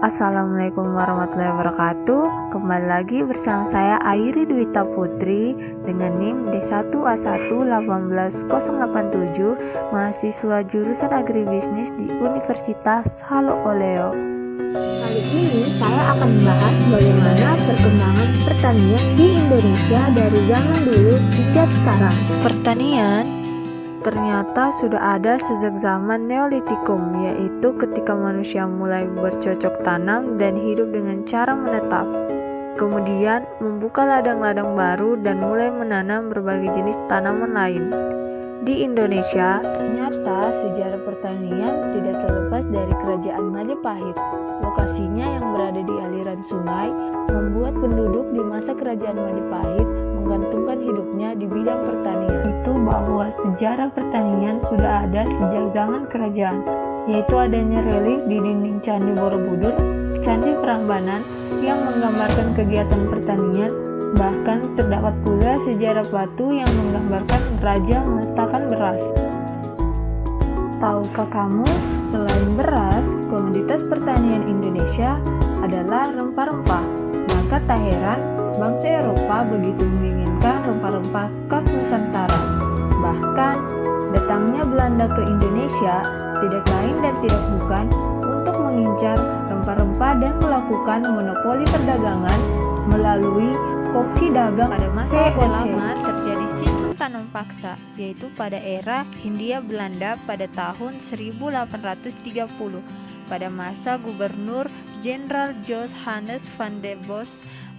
Assalamualaikum warahmatullahi wabarakatuh. Kembali lagi bersama saya Airi Dwita Putri dengan NIM D1A1 18087, mahasiswa jurusan Agribisnis di Universitas Halo Oleo. Kali ini saya akan membahas bagaimana perkembangan pertanian di Indonesia dari zaman dulu hingga sekarang. Pertanian ternyata sudah ada sejak zaman Neolitikum, yaitu ketika manusia mulai bercocok tanam dan hidup dengan cara menetap. Kemudian membuka ladang-ladang baru dan mulai menanam berbagai jenis tanaman lain. Di Indonesia, ternyata sejarah pertanian tidak terlepas dari Kerajaan Majapahit. Lokasinya yang berada di aliran sungai membuat penduduk di masa Kerajaan Majapahit menggantungkan hidupnya di bidang pertanian. Itu bahwa sejarah pertanian sudah ada sejak zaman kerajaan, yaitu adanya relief di dinding Candi Borobudur, Candi Prambanan yang menggambarkan kegiatan pertanian. Bahkan terdapat pula sejarah batu yang menggambarkan raja meletakkan beras. Tahukah kamu, selain beras, komoditas pertanian Indonesia adalah rempah-rempah. Maka tak heran bangsa Eropa begitu menginginkan rempah-rempah khas Nusantara. Bahkan datangnya Belanda ke Indonesia tidak lain dan tidak bukan untuk mengincar rempah-rempah dan melakukan monopoli perdagangan melalui kongsi dagang. Pada masa Orde Lama terjadi sistem tanam paksa, yaitu pada era Hindia Belanda pada tahun 1830 pada masa Gubernur Jenderal Johannes van der Bos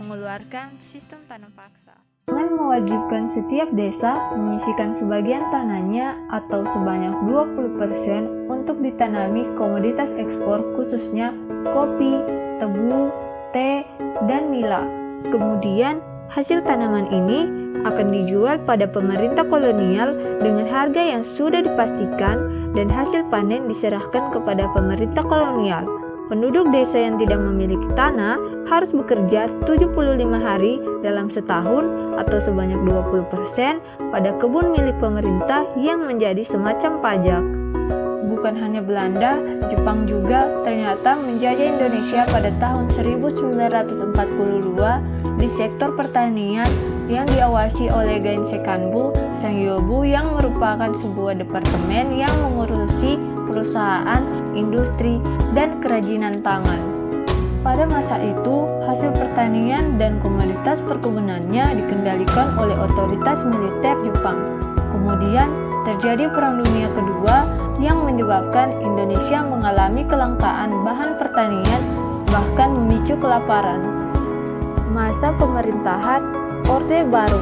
mengeluarkan sistem tanam paksa dengan mewajibkan setiap desa menyisihkan sebagian tanahnya atau sebanyak 20% untuk ditanami komoditas ekspor, khususnya kopi, tebu, teh, dan nila. Kemudian hasil tanaman ini akan dijual pada pemerintah kolonial dengan harga yang sudah dipastikan dan hasil panen diserahkan kepada pemerintah kolonial. Penduduk desa yang tidak memiliki tanah harus bekerja 75 hari dalam setahun atau sebanyak 20% pada kebun milik pemerintah yang menjadi semacam pajak. Bukan hanya Belanda, Jepang juga ternyata menjajah Indonesia pada tahun 1942 di sektor pertanian yang diawasi oleh Gensekanbu Sangyobu yang merupakan sebuah departemen yang mengurusi perusahaan, industri, dan kerajinan tangan. Pada masa itu, hasil pertanian dan komoditas perkebunannya dikendalikan oleh otoritas militer Jepang. Kemudian terjadi Perang Dunia Kedua yang menyebabkan Indonesia mengalami kelangkaan bahan pertanian, bahkan memicu kelaparan. Masa pemerintahan Orde Baru.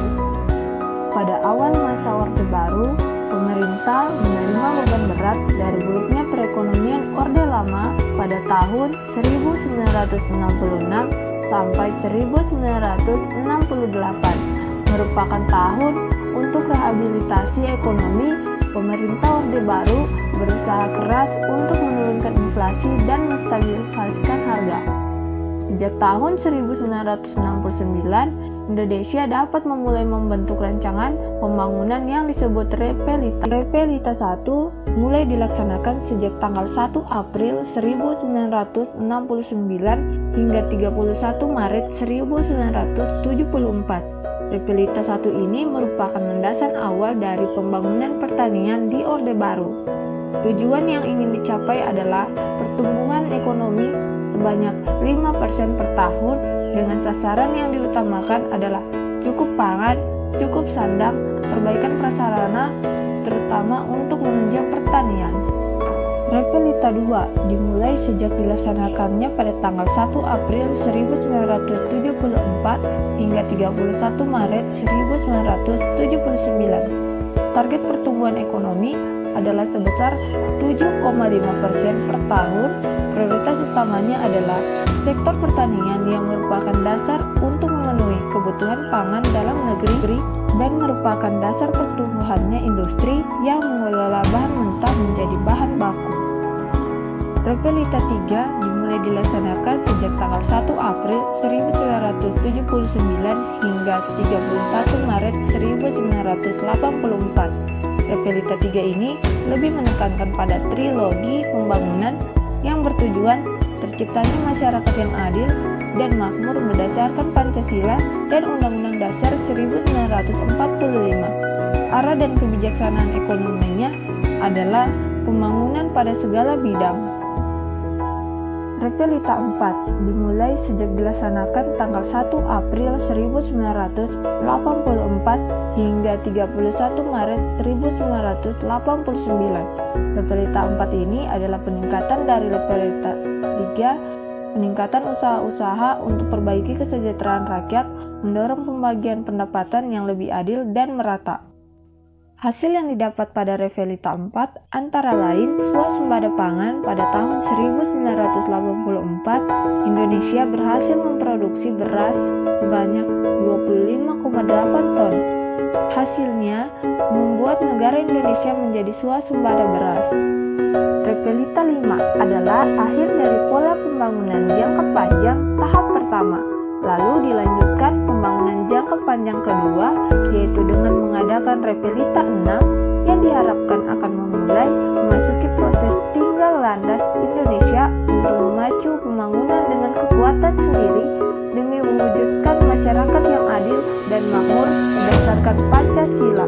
Pada awal masa Orde Baru, pemerintah menerima beban berat dari buruknya perekonomian Orde Lama pada tahun 1966 sampai 1968. Merupakan tahun untuk rehabilitasi ekonomi. Pemerintah Orde Baru berusaha keras untuk menurunkan inflasi dan menstabilisasikan harga. Sejak tahun 1969, Indonesia dapat memulai membentuk rancangan pembangunan yang disebut Repelita. Repelita 1 mulai dilaksanakan sejak tanggal 1 April 1969 hingga 31 Maret 1974. Repelita 1 ini merupakan landasan awal dari pembangunan pertanian di Orde Baru. Tujuan yang ingin dicapai adalah pertumbuhan ekonomi sebanyak 5% per tahun dengan sasaran yang diutamakan adalah cukup pangan, cukup sandang, perbaikan prasarana, terutama untuk menunjang pertanian. Repelita 2 dimulai sejak dilaksanakannya pada tanggal 1 April 1974 hingga 31 Maret 1979. Target pertumbuhan ekonomi adalah sebesar 7,5% per tahun. Prioritas utamanya adalah sektor pertanian yang merupakan dasar untuk memenuhi kebutuhan pangan dalam negeri dan merupakan dasar pertumbuhannya industri yang mengelola bahan mentah menjadi bahan baku. Repelita 3 dimulai dilaksanakan sejak tanggal 1 April 1979 hingga 31 Maret 1984. Repelita 3 ini lebih menekankan pada trilogi pembangunan yang bertujuan terciptanya masyarakat yang adil dan makmur berdasarkan Pancasila dan Undang-Undang Dasar 1945. Arah dan kebijaksanaan ekonominya adalah pembangunan pada segala bidang. Repelita 4 dimulai sejak dilaksanakan tanggal 1 April 1984 hingga 31 Maret 1989. Repelita 4 ini adalah peningkatan dari Repelita 3, peningkatan usaha-usaha untuk perbaiki kesejahteraan rakyat, mendorong pembagian pendapatan yang lebih adil dan merata. Hasil yang didapat pada Repelita 4 antara lain swasembada pangan. Pada tahun 1984, Indonesia berhasil memproduksi beras sebanyak 25,8 ton. Hasilnya membuat negara Indonesia menjadi swasembada beras. Repelita 5 adalah akhir dari pola pembangunan jangka panjang tahap pertama. Lalu dilanjutkan pembangunan jangka panjang kedua, yaitu dengan mengadakan Repelita 6 yang diharapkan akan memulai memasuki proses tinggal landas Indonesia untuk memacu pembangunan dengan kekuatan sendiri demi mewujudkan masyarakat yang adil dan makmur berdasarkan Pancasila.